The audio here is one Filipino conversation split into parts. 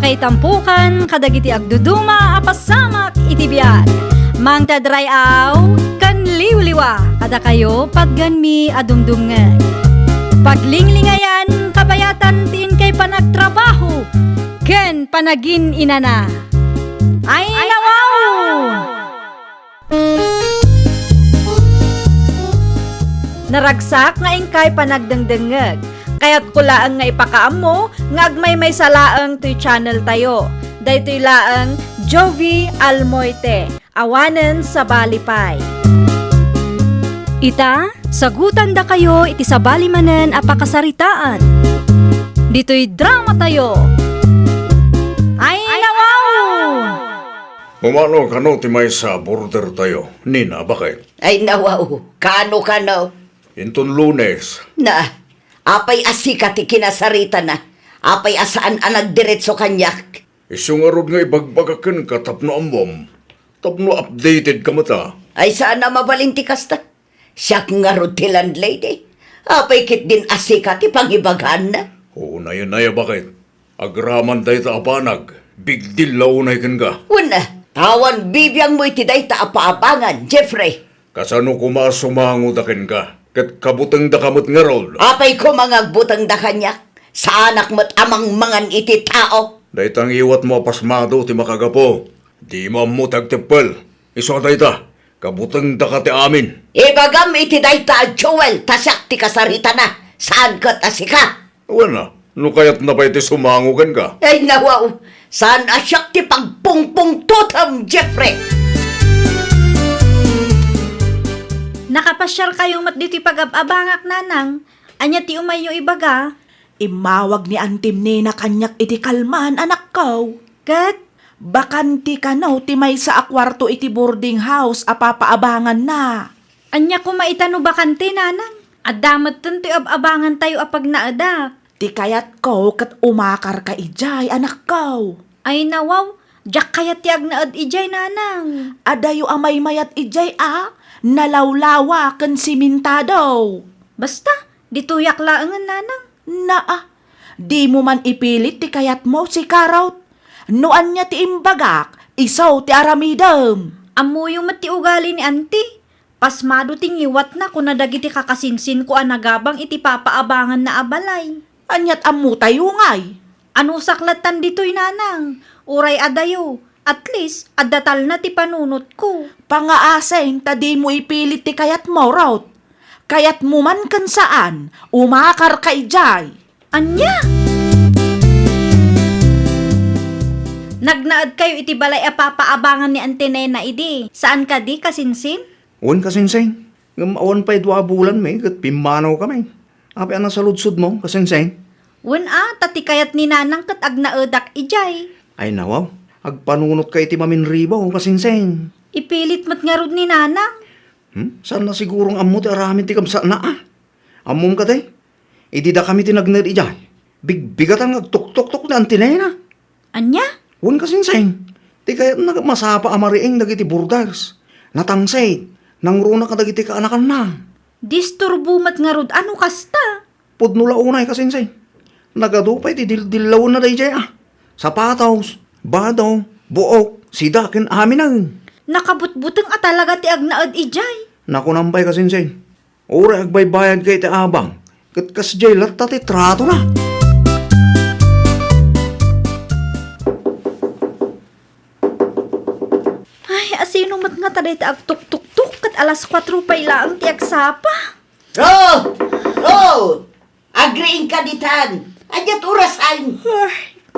kay tampukan, kadagiti agduduma, apasamak itibiyag. Mang tadrayaw, kan liwliwa, kada kayo pagganmi adumdumngan. Paglinglingayan, kabayatan tin kay panagtrabaho, ken panagin inana. Ay nawaw! Naragsak nga ingkay panagdengdengeg. Kaya't kulaang nga ipakaam mo, nga agmay may salaang to'y channel tayo. Daytoy laang Jovi Almoite, awanen sa balipay. Ita, sagutan da kayo iti sa balimanen apakasaritaan. Dito'y drama tayo. Ay nawaw! Umano kano ti may sa border tayo. Nina, bakit? Ay nawaw, kano. Inton Lunes. Na, apay asika ti kinasarita na. Apay asaan ang nagdiretso kanyak. Isyong arod nga ibagbagakan ka tapno ambom. Tapno updated ka mata. Ay saan na mabalinti kasta. Siyak nga rod ti landlady. Apay kit din asika ti pangibaghan na. Oo na yun na bakit? Agraman tayo ta apanag. Big deal launay kan ka. Una, tawan bibiyang mo iti day ta apaabangan, Jeffrey. Kasano kumasumango dakin ka? Kat kabutang da kamot nga rod. Apay ko mga butang da kanyak. Sa anak mo't amang mangan iti tao. Daytang iwat mo pasmado ti makagapo. Di mo amutag tepel. Iso tayo ta. Kabutang da ka ti amin. Ibagam iti day ta Joel, tasyak ti kasarita na. Saan ka tasika? Wala. No kaya't na pa iti sumangugan ka. Ay nawaw, saan asyak ti pagpungpung tutam, Jeffrey? Nakapasyar kayong mat dito'y pag-abangak nanang. Anya ti umayo ibaga. Imawag ni Antim ni na kanyak iti kalman, anak ko. Kat, Bakanti ka no, ti may sa akwarto iti boarding house, apapaabangan na. anya ko maitano bakante nanang. Adamat tanto'y abangan tayo apag naadak. Ti kayat ko kat umakar ka ijay, anak ko. Ay nawaw, jak kaya tiag naad ijay nanang. Adayo amay mayat ijay nalawlawa kan simintado. Basta, dituyak laangan nanang. Di mo man ipilit ti kayat mo si Karot. Noan niya ti imbagak, isaw ti aramidam. Amo yung mati ugali ni auntie. Pasmado ting liwat na kung nadagiti kakasinsin ko anagabang iti papaabangan na abalay. Anyat amu tayo ngay. Ano saklatan dito'y nanang? Uray adayo. At least, adatal na ti panunot ko. Pangaaseng, tadi mo ipilit ti kayat mo, Rot. Kayat mo man kan saan, umakar ka ijay. Anya? Nagnaad kayo iti balay apapaabangan ni Auntie Nena idi. Saan ka di kasinsin? Uwan kasinseng. Ngamawan pa'y 2 bulan may, kat pimanaw kami. Api ang nasa ludsud mo, kasinseng. Tati kayat ni nanang kat agnaadak ijay. Ay nawaw, agpanunot kay ti mamin ribaw, kasinseng. Ipilit mat nga rod ni nanang. Saan na sigurong ammo ti aramin ti kamsa na Ammom ka tay. Idi da kami tinagner ijay. Bigbigatan agtuk-tuk-tuk na antinena. Anya? Uwan kasinseng. Ti kaya masapa amariing dagiti burdags. Natangsay, nangruna ka dagiti kaanakan na. Disturbo mat nga rod ano kasta? Pudnula unay kasinseng. Nagadupay ti dildilaw na dayjay Sapatos, badaw, buok, sidakin amin ang. Nakabutbuteng talaga ti agnaad ijay. Nakunampay kasinseng. Ura agbaybayad kay ti abang. Kat kasjay latta ti trato na. Ay, asino mat nga taday ti agtuk-tuk-tuk kat alas 4 pa ilaang ti agsapa. Agreeing ka ditan. Anyat urasan.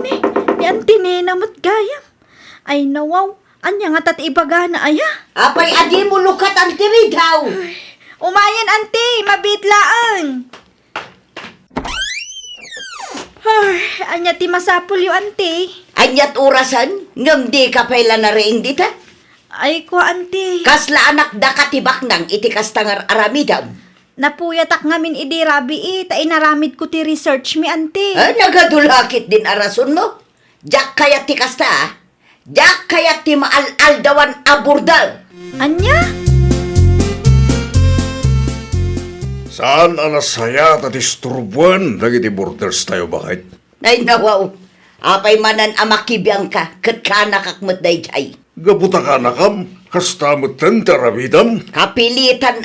Ni Auntie Nena mat gayam. Ay nawaw, anya nga tat ibaga na aya. Apay adi mo lukat ang tiridaw. Umayan auntie, mabitlaan. Ay, anya ti masapul yung auntie. Anyat urasan, ngam di ka pala na rin dita. Ay ko auntie. Kasla anak da katibak nang iti kastangar aramidam. Napuyatak ngamin idi rabi ta inaramid ko ti research mi auntie. Nagadulakit din arason mo. Jak kaya ti kasta. Jak kaya ti maaldawan aburdal. Anya? Saan ang nasaya at isturbuan dagiti borders tayo bakit? Ay nawaw, Apay manan amakibiyang ka, kat ka nakakmat dayjay. Gabuta ka na kam, kastamot tan taramidam. Kapilitan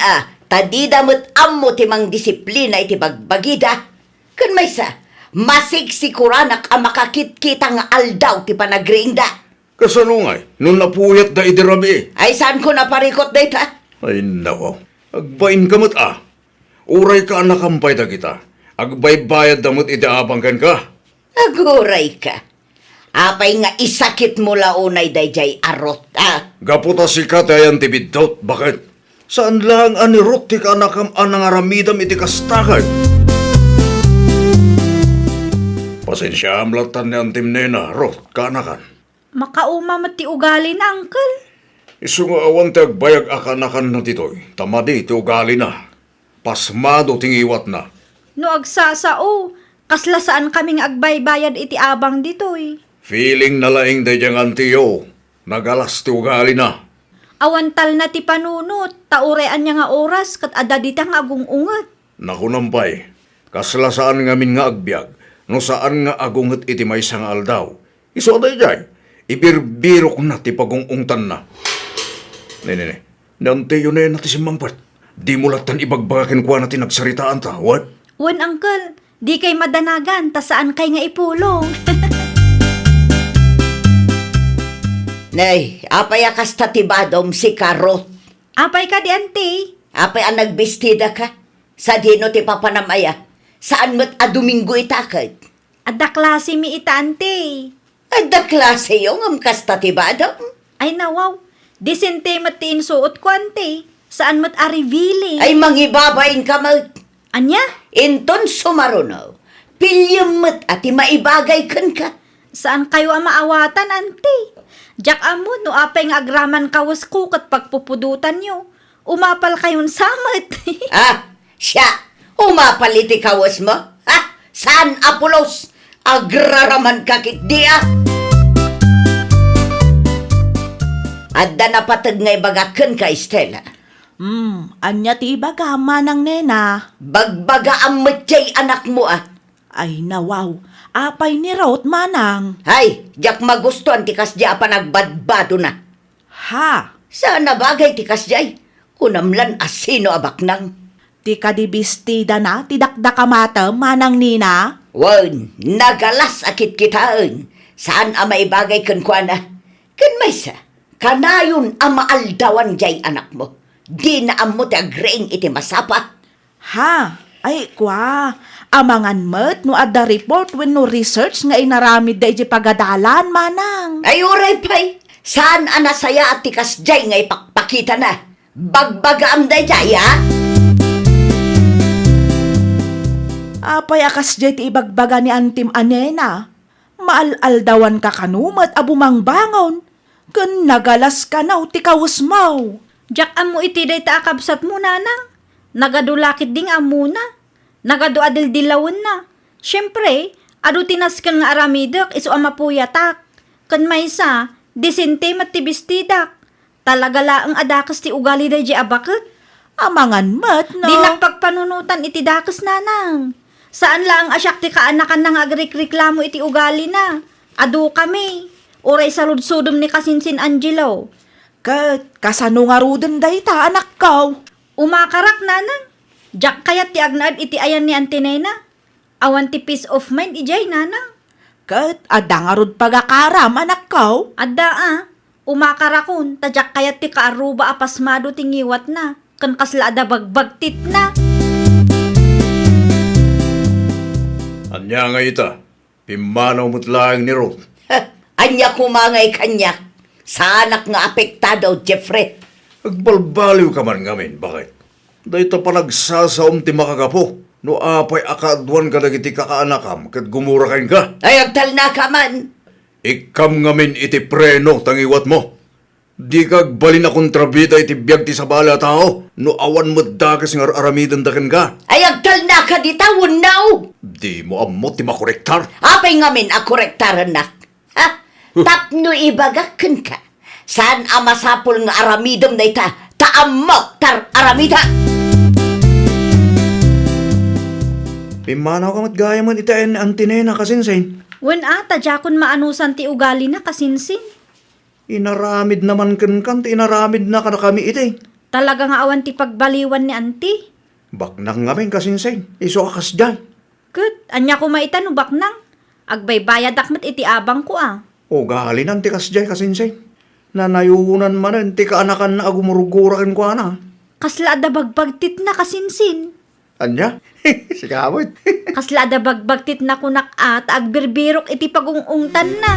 tadidamot ammo timang disiplina iti bagbagida. Kun may sa, masigsikuranak makakit-kita nga aldaw ti panagrinda. Kasalungay, nun napuyat da idirami. Ay saan ko naparikot dayta? Ay nako, agbain kamot Uray ka nakampay da kita. Agbay-bayad damot idaabangkan ka. Aguray ka. Apay nga isakit mo launay dayjay arot, Gaputa si katayan ti bidot, bakit? Saan lang anirot ti ka nakam anang aramidam iti kastakay? Pasensya amlatan ni antim nena, rot, kanakan. Makauma mat ti ugali na, Uncle. Isunga awan ti agbayag akanakan na titoy. Tamadi ti ugali na. Pasmado tingiwat na. No agsasao, kasla saan kaming agbay-bayad iti abang ditoy. Feeling na laing dayang antiyo. Nagalas ti ugali na. Awantal na ti panunot, taurean niya nga oras kat adadita nga agungungat. Nakunampay, kasla saan ngamin nga agbyag, no saan nga agunget iti may sang aldaw. Iso day jay, ibirbiro ko na ti pagungungtan na. Nene, nantiyo na yun natin si Mangpart. Di mo latan ibagbagakin ko na tinagsaritaan ta, what? Wan, Uncle, di kay madanagan, ta saan kay nga ipulong. Nay, apay akas tatibadom si Karot. Apay ka di, ante. Apay ang nagbistida ka. Sa dino ti papanamaya. Saan mo't Domingo itakad? Adda klase mi ita, ante. Adda klase yung amkas tatibadom. Ay nawaw, disente mat ti insuot ko, ante. Saan mat arivili? Ay mangibabain ka mo't. Anya? Inton sumarunaw. Pilyam mo't ati maibagay kan ka. Saan kayo ang maawatan, ante? Jak amo, no apay nga agraman kawas ko kat pagpupudutan nyo. Umapal kayon samat. Siya. Umapaliti kawas mo. Saan apulos? Agraraman kakit dia. Adda na patag nga ibagakan ka, Estela. Anya ti ibaga manang nena. Bagbaga ang matiyay anak mo Ay nawaw, apay ni Rot manang. Hay, jak magustuhan tikas di apa nagbadbado na. Ha, Sana bagay tikas jay. Kunamlan asino abaknang. ti kadibistida na, ti dakdakamata manang nina. Wan, nagalas akit kitaan. Saan ang maibagay kan kwa na? Kan may sa, kanayon ang maaldawan jay anak mo. Di na ammo ti agreeng iti masapa. Ha, ay kwa, amangan met no adda report when no research nga inaramid da iti pagadalan manang. Ay uray pay, saan anasaya at tikas jay nga ipakpakita na? Bagbaga am day jay Apay akas jay ti ibagbaga ni Antim Anena. Maaldawan ka kanumat abumang bangon. Kun nagalas ka na ti kawusmaw. Jak amo iti day ta akabsat mo, nanang. Nagadulakit ding amo na. Nagadu adil-dilawan na. Siyempre, adu tinaskan nga aramidok iso amapuyatak. Kan may sa, disente matibestidak. Talaga laang adakas ti ugali day di abakit. Amangan met no. Di nagpagpanunutan iti dakas, nanang. Saan lang asyak ti kaanakan nang agrekreklamo iti ugali na. Adu kami. Oray sa ludsudom ni Kasinsin Angelo. Kat, kasano nga ruden day ta anak kaw. Umakarak, nanang. Jak kayat ti agnaad iti ayan ni Antinena. Awan ti peace of mind ijay, nanang. Kat, adda nga rod pagakaram anak kaw. Adda umakarakon, tadyak kayat ti kaaruba apasmado tingiwat na. Kan kasla ada bagbagtit na. Anya nga ita, pimanaw mo't laing ni Ruth. Anya kumangay kanyak. Sa anak nga apektado, Jeffrey. Agbalbaliw ka man ngamin, bakit? Dahito pa nagsasaom ti makagapo. No apay akadwan ka dagiti kakaanakam kat gumurakan ka. Ay, agtal na ka man. Ikam ngamin iti preno tangiwat mo. Di kag balin akong trabita iti biyag ti sabala tao. No awan mo dagas nga aramidan dakan ka. Ay, agtal na ka di tawon now. Di mo amot ti makorektar. Apay ngamin akorektaran na. Tapno ibagakan ka. Saan amasapol nga aramidom na ita? Taamok tar aramida. Pimanaw ka mat gaya man itaen Antinena kasinsin. Wen ata, jakon maanusan ti ugali na kasinsin. Inaramid naman kan ti inaramid na kada kami iti. Talaga nga awan ti pagbaliwan ni auntie. Baknang ngamin kasinsay, iso akas dyan. Kat, anya ko maitan ubak nang. Agbaybayad akmat iti abang ko ah. O galinan ti kasjay kasinsay. Nanayunan manan ti kaanakan na agumurugurakin ko ana. Kasla ada bagbagtit na kasinsin. Anya? Sikamot. Kasla ada bagbagtit na kunak at agbirbirok iti pagungungtan na.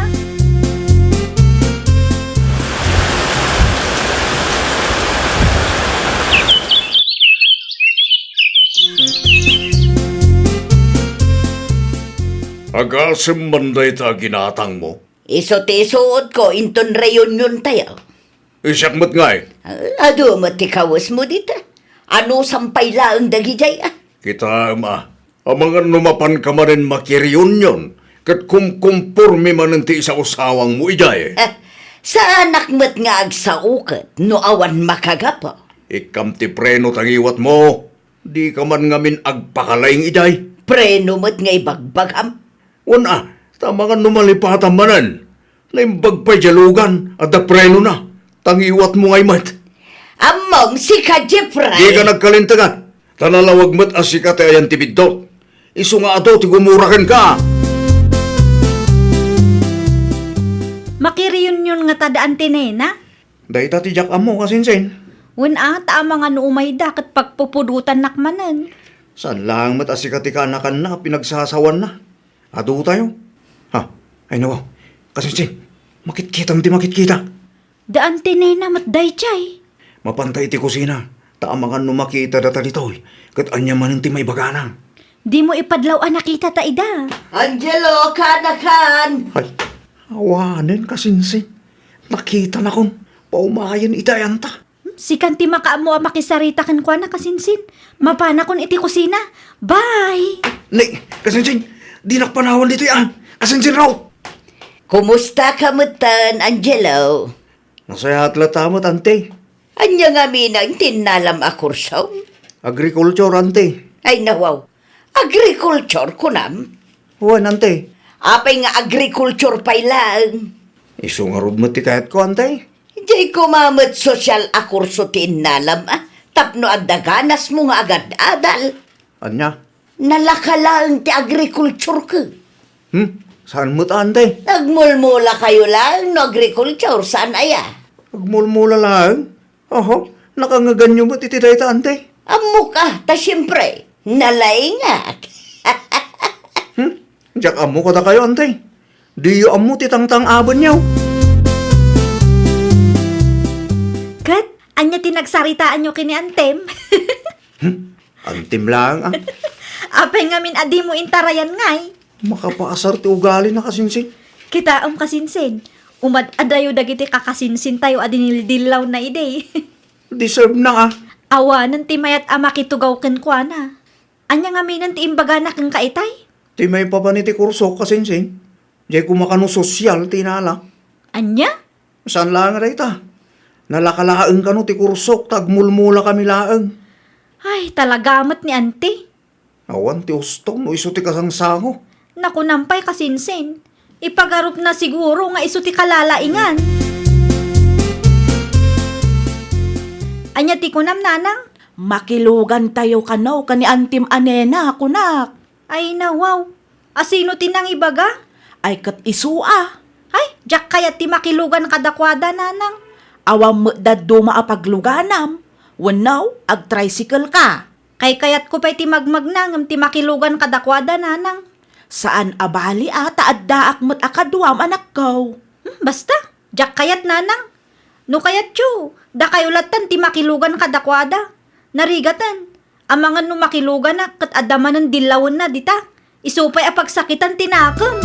Agasem manday ta ginatang mo. Iso ti isuot ko, inton reunion tayo. Isak mo't nga eh. Ado mo ti kawas mo dito. Ano sampay laang dagijay ah. Kita ang mga numapan ka man rin makireunion, kat kumkumpurmi man ti isa usawang mo ijay. Sa anak mo't nga agsaukat, no awan makagapo. Ikam ti preno tangiwat mo, di ka man ngamin agpakalaing ijay. Preno mo't nga ibagbagam. Una, ta mga numalipatan manan, naimbag pa jalugan at da preno na, tangiwat mo ngay mat. Among si ka Jeffrey. Di ka nagkalintagan, tanalawag mat asikate ayan tibidot. Isu nga ato ti gumurakan ka. Makireunion nga tadaan tinena. Dahil ti jak amo kasinsin. Wen ata ang mga nuumay da kat pagpupudutan nakmanan. Saan lang mat asikati kaanakan na pinagsasawan na. Ado tayo. Ha, ay nawaw. Kasinsin, makitkitang di makitkita. Daan tinena matday chay. Mapantay ti kusina. Taamangan no makita data ditoy. Kat anya man ti may baganang. Di mo ipadlaw ang nakita ta ida. Angelo, kanakan. Ay, awanin kasinsin. Nakita na kon. Paumayan itayan ta. Si kanti makaamo ang makisarita kan kwa na kasinsin. Mapana kon iti kusina. Bye! Nay, kasinsin, di nakpanawan dito yan. Kasinsin raw. Kumusta ka mutan, Angelo? Nasaya atla tamot, ante. Anya nga minang tinalam a kursaw? Agriculture, ante. Ay nawaw, agriculture kunam? Huwan, ante. Apay nga agriculture pay lang. Iso nga rod mo ti kahit ko, ante. Di kumamot social a kurso tinalam ah. Tapno adaganas mo nga agad adal. Anya? Nalakalaan ti agriculture ka. Saan mo ta, ante? Nagmulmula kayo lang no agriculture, saan aya? Agmulmula lang. Oho, nakangaganyo mo titiday ta, ante. Amo ka, ta siyempre, nalaingat. Diyak amo ko ta kayo, ante. Di yu amo titangtang abon niyaw. Kat, anya tinagsaritaan nyo kini Antem. Antim lang, ah. Apay ngamin adi mo intarayan ngay. Makapaasar ti ugali na kasinsin. Kita kasinsin. Umad adayo dagiti kakasinsin tayo adinildilaw na ide. Deserve na, ah. Awanan ti mayat ama kitugaw ken kwa na. Anya ngaminan ti imbaga na kang kaitay. Ti may papaniti kurso kasinsin. Diyan kumakano sosyal, tinala. Anya? Saan lang rin ta? Nalakalaang ka no ti kursok, tagmulmula kami laang. Ay, talagamat ni ante. Awan ti ustong, no iso ti kasangsango. Naku nampay kasinsin. Ipagarup na siguro nga iso ti kalalaingan. Anya ti kunam nanang? Makilugan tayo kanaw kani Antim Anena, kunak. Ay nawaw. Asino tinang ibaga? Ay kat isua. Ay, jak kayat ti makilugan kadakwada nanang. Awam mo daddo maapagluganam. Wanaw, ag-tricycle ka. Kay kayat ko pa'y ti magmagnangam ti makilugan kadakwada nanang. Saan abali ata addaak mo't akadwam anak ko. Basta, jak kayat nanang. No kayat tiyo, da kayo latan ti makilugan kadakwada. Narigatan, amangan no makilugan na kat adaman ng dilawan na dita. Isupay apagsakitan tinakam.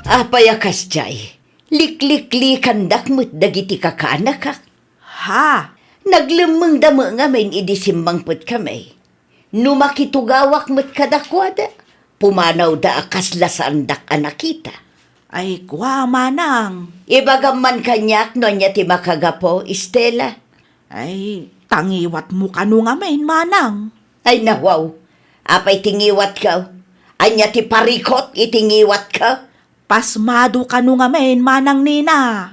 Apayakas jay, liklik-likan dakmut dagiti kakaanak ka. Ha? Naglemeng damo nga main idisimbang put kami. Numakitugawak mo't kadakwada. Pumanaw da akaslasaan dak anakita. Ay kwa manang. Ibagaman kanyak no niya ti makagapo, Estela. Ay, tangiwat mo kanu nga main manang. Ay nawaw, apay tingiwat ka. Anya ti parikot itingiwat ka. Pasmado ka no nga men, manang nina.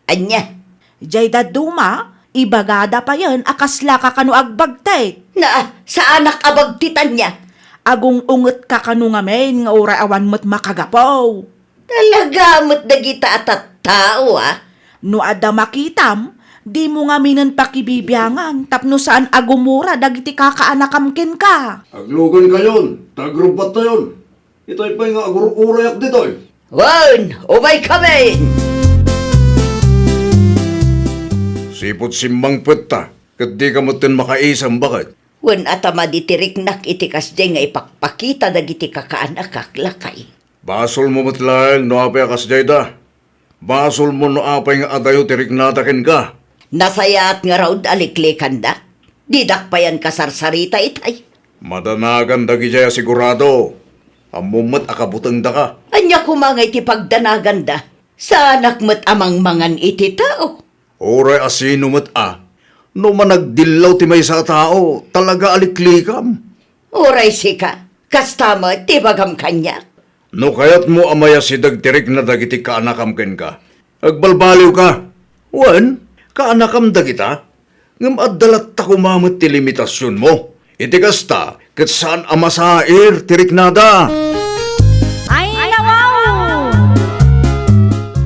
Anya, Jay daduma, ibagada pa yan, akasla ka kano agbagtek. na sa anak abagtitan niya. Agong unget ka kano nga men, nga ora awan mo't makagapaw. Talaga mo't dagita at tao No ada makitam, di mo nga minan pakibibyangan, tapno saan agumura dagiti kakaanakamkin ka. Aglugan kayon, tagrubat na yun. Ito'y pa nga agururayak dito'y. Wan, umay kami! Sipot simbang pweta, kat di ka matin makaisang bakit. Wan atama ditiriknak iti kasday nga ipakpakita dagiti kakaanak kaklakay. Basol mo matlang no apay akas jayda. Basol mo no apay nga adayo tirik natakin ka. Nasayat nga raw aliklikan da. Didak pa yan kasarsarita itay. Madanagan dagi jaya sigurado. Amumat akabutang da ka. Anya kumangay ti pagdanagan da. Sa anak mo't amang mangan iti tao. Oray asino mat no managdilaw ti may sa tao, talaga aliklikam. Oray sika, kastama ti bagam kanya. No kayat mo amaya si dagtirik na dagiti kaanakam ken ka. Agbalbaliw ka. Wan, kaanakam dagita. Ngam addalat ta kumamot ti limitasyon mo. Iti kasta, kat saan amasair tirik nada. Ay, nawaw!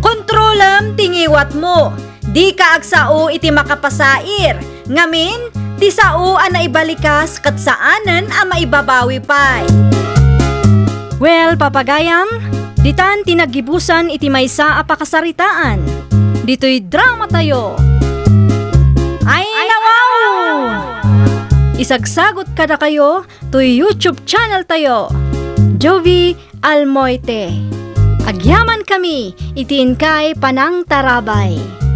Kontrolam tingiwat mo. Di ka agsao iti makapasair. Ngamin, di sao a naibalikas kat saanan a maibabawi pay. Well, papagayam, ditan tinagibusan iti maysa a pakasaritaan. Dito'y drama tayo. Ay, nawaw! Isagsagot kada kayo to YouTube channel tayo. Jovi Almoite. Agyaman kami, itiin kay Panang Tarabay.